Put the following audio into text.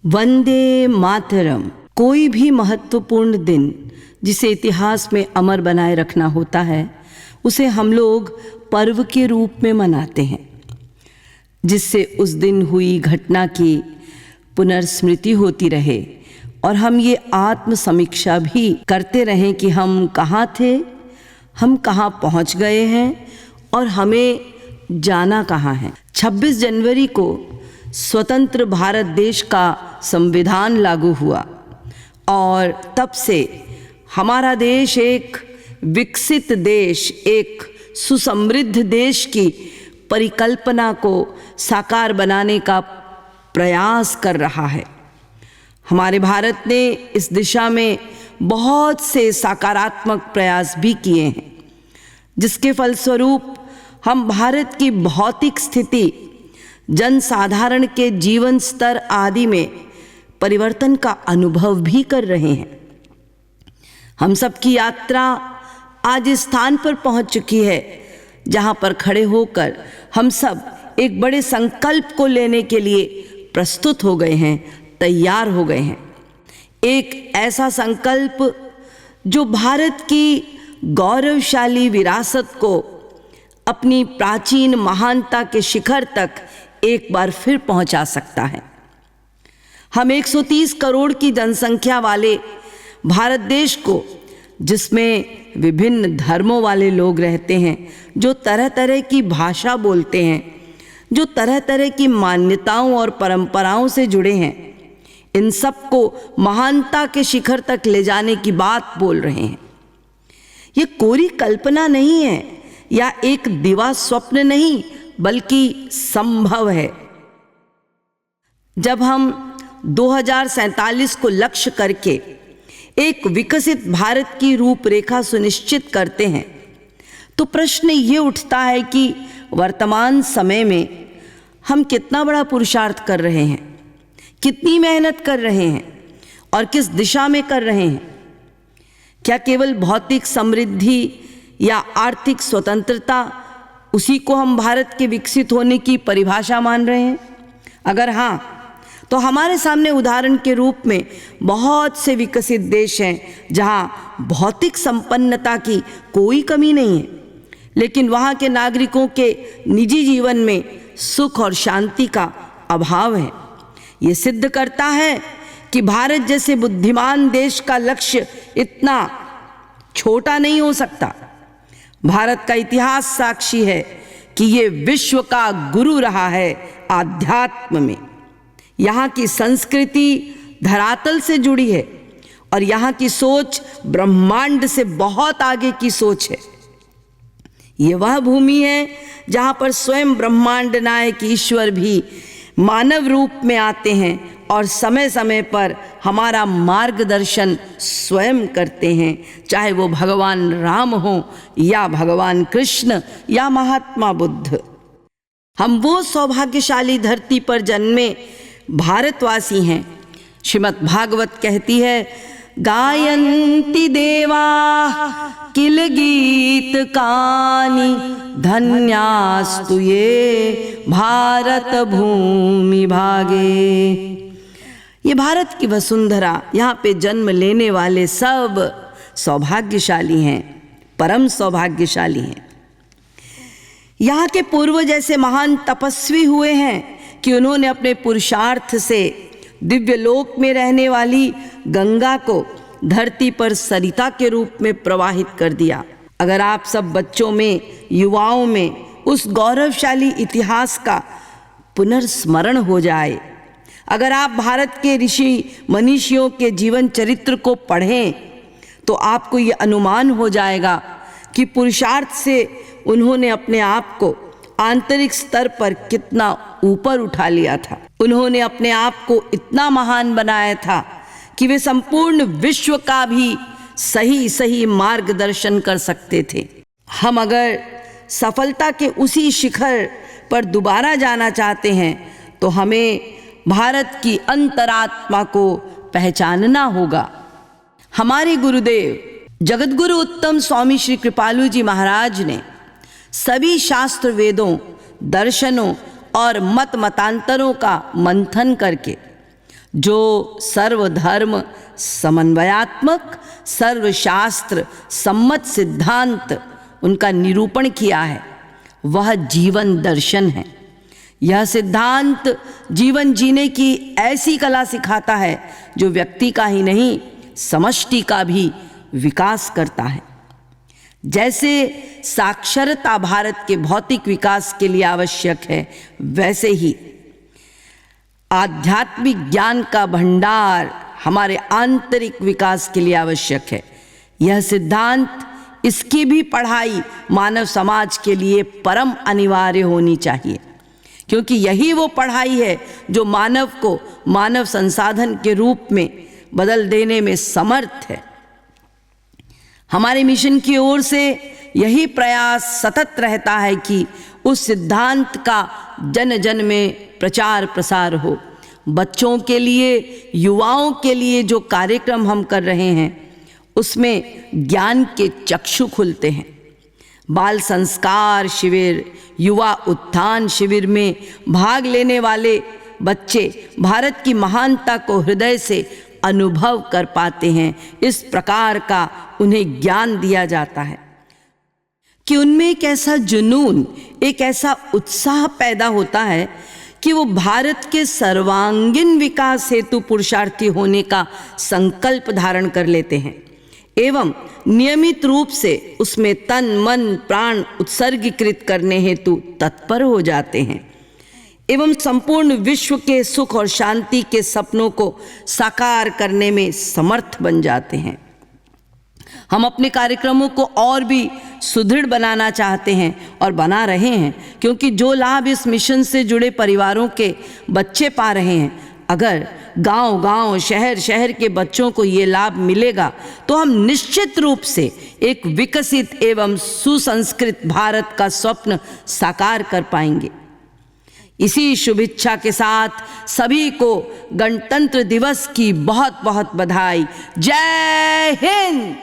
वंदे मातरम। कोई भी महत्वपूर्ण दिन जिसे इतिहास में अमर बनाए रखना होता है उसे हम लोग पर्व के रूप में मनाते हैं, जिससे उस दिन हुई घटना की पुनर्स्मृति होती रहे और हम ये आत्मसमीक्षा भी करते रहें कि हम कहाँ थे, हम कहाँ पहुँच गए हैं और हमें जाना कहाँ है। 26 जनवरी को स्वतंत्र भारत देश का संविधान लागू हुआ और तब से हमारा देश एक विकसित देश, एक सुसमृद्ध देश की परिकल्पना को साकार बनाने का प्रयास कर रहा है। हमारे भारत ने इस दिशा में बहुत से सकारात्मक प्रयास भी किए हैं, जिसके फलस्वरूप हम भारत की भौतिक स्थिति, जनसाधारण के जीवन स्तर आदि में परिवर्तन का अनुभव भी कर रहे हैं। हम सबकी यात्रा आज इस स्थान पर पहुंच चुकी है जहां पर खड़े होकर हम सब एक बड़े संकल्प को लेने के लिए प्रस्तुत हो गए हैं, तैयार हो गए हैं। एक ऐसा संकल्प जो भारत की गौरवशाली विरासत को अपनी प्राचीन महानता के शिखर तक एक बार फिर पहुंचा सकता है। हम 130 करोड़ की जनसंख्या वाले भारत देश को, जिसमें विभिन्न धर्मों वाले लोग रहते हैं, जो तरह तरह की भाषा बोलते हैं, जो तरह तरह की मान्यताओं और परंपराओं से जुड़े हैं, इन सब को महानता के शिखर तक ले जाने की बात बोल रहे हैं। ये कोरी कल्पना नहीं है या एक दिवा स्वप्न नहीं, बल्कि संभव है। जब हम 2047 को लक्ष्य करके एक विकसित भारत की रूपरेखा सुनिश्चित करते हैं, तो प्रश्न ये उठता है कि वर्तमान समय में हम कितना बड़ा पुरुषार्थ कर रहे हैं, कितनी मेहनत कर रहे हैं और किस दिशा में कर रहे हैं। क्या केवल भौतिक समृद्धि या आर्थिक स्वतंत्रता, उसी को हम भारत के विकसित होने की परिभाषा मान रहे हैं? अगर हाँ, तो हमारे सामने उदाहरण के रूप में बहुत से विकसित देश हैं जहाँ भौतिक संपन्नता की कोई कमी नहीं है, लेकिन वहाँ के नागरिकों के निजी जीवन में सुख और शांति का अभाव है। ये सिद्ध करता है कि भारत जैसे बुद्धिमान देश का लक्ष्य इतना छोटा नहीं हो सकता। भारत का इतिहास साक्षी है कि ये विश्व का गुरु रहा है आध्यात्म में। यहाँ की संस्कृति धरातल से जुड़ी है और यहाँ की सोच ब्रह्मांड से बहुत आगे की सोच है। ये वह भूमि है जहाँ पर स्वयं ब्रह्मांड नायक ईश्वर भी मानव रूप में आते हैं और समय समय पर हमारा मार्गदर्शन स्वयं करते हैं, चाहे वो भगवान राम हो या भगवान कृष्ण या महात्मा बुद्ध। हम वो सौभाग्यशाली धरती पर जन्मे भारतवासी हैं। श्रीमद् भागवत कहती है, गायन्ति देवा किल गीत कानि, धन्यास्तु ये भारत भूमि भागे। ये भारत की वसुंधरा, यहाँ पे जन्म लेने वाले सब सौभाग्यशाली हैं, परम सौभाग्यशाली हैं। यहाँ के पूर्वज ऐसे महान तपस्वी हुए हैं कि उन्होंने अपने पुरुषार्थ से दिव्य लोक में रहने वाली गंगा को धरती पर सरिता के रूप में प्रवाहित कर दिया। अगर आप सब बच्चों में, युवाओं में उस गौरवशाली इतिहास का पुनर्स्मरण हो जाए, अगर आप भारत के ऋषि मनीषियों के जीवन चरित्र को पढ़ें, तो आपको ये अनुमान हो जाएगा कि पुरुषार्थ से उन्होंने अपने आप को आंतरिक स्तर पर कितना ऊपर उठा लिया था। उन्होंने अपने आप को इतना महान बनाया था कि वे संपूर्ण विश्व का भी सही सही मार्गदर्शन कर सकते थे। हम अगर सफलता के उसी शिखर पर दोबारा जाना चाहते हैं, तो हमें भारत की अंतरात्मा को पहचानना होगा। हमारे गुरुदेव जगतगुरु उत्तम स्वामी श्री कृपालु जी महाराज ने सभी शास्त्र वेदों, दर्शनों और मत मतांतरों का मंथन करके जो सर्वधर्म समन्वयात्मक सर्वशास्त्र सम्मत सिद्धांत उनका निरूपण किया है, वह जीवन दर्शन है। यह सिद्धांत जीवन जीने की ऐसी कला सिखाता है जो व्यक्ति का ही नहीं समष्टि का भी विकास करता है। जैसे साक्षरता भारत के भौतिक विकास के लिए आवश्यक है, वैसे ही आध्यात्मिक ज्ञान का भंडार हमारे आंतरिक विकास के लिए आवश्यक है। यह सिद्धांत, इसकी भी पढ़ाई मानव समाज के लिए परम अनिवार्य होनी चाहिए, क्योंकि यही वो पढ़ाई है जो मानव को मानव संसाधन के रूप में बदल देने में समर्थ है। हमारे मिशन की ओर से यही प्रयास सतत रहता है कि उस सिद्धांत का जन जन में प्रचार प्रसार हो। बच्चों के लिए, युवाओं के लिए जो कार्यक्रम हम कर रहे हैं, उसमें ज्ञान के चक्षु खुलते हैं। बाल संस्कार शिविर, युवा उत्थान शिविर में भाग लेने वाले बच्चे भारत की महानता को हृदय से अनुभव कर पाते हैं। इस प्रकार का उन्हें ज्ञान दिया जाता है कि उनमें एक ऐसा जुनून, एक ऐसा उत्साह पैदा होता है कि वो भारत के सर्वांगीण विकास हेतु पुरुषार्थी होने का संकल्प धारण कर लेते हैं एवं नियमित रूप से उसमें तन मन प्राण उत्सर्गीकृत करने हेतु तत्पर हो जाते हैं एवं संपूर्ण विश्व के सुख और शांति के सपनों को साकार करने में समर्थ बन जाते हैं। हम अपने कार्यक्रमों को और भी सुदृढ़ बनाना चाहते हैं और बना रहे हैं, क्योंकि जो लाभ इस मिशन से जुड़े परिवारों के बच्चे पा रहे हैं, अगर गांव-गांव, शहर-शहर के बच्चों को ये लाभ मिलेगा तो हम निश्चित रूप से एक विकसित एवं सुसंस्कृत भारत का स्वप्न साकार कर पाएंगे। इसी शुभ इच्छा के साथ सभी को गणतंत्र दिवस की बहुत बहुत बधाई। जय हिंद।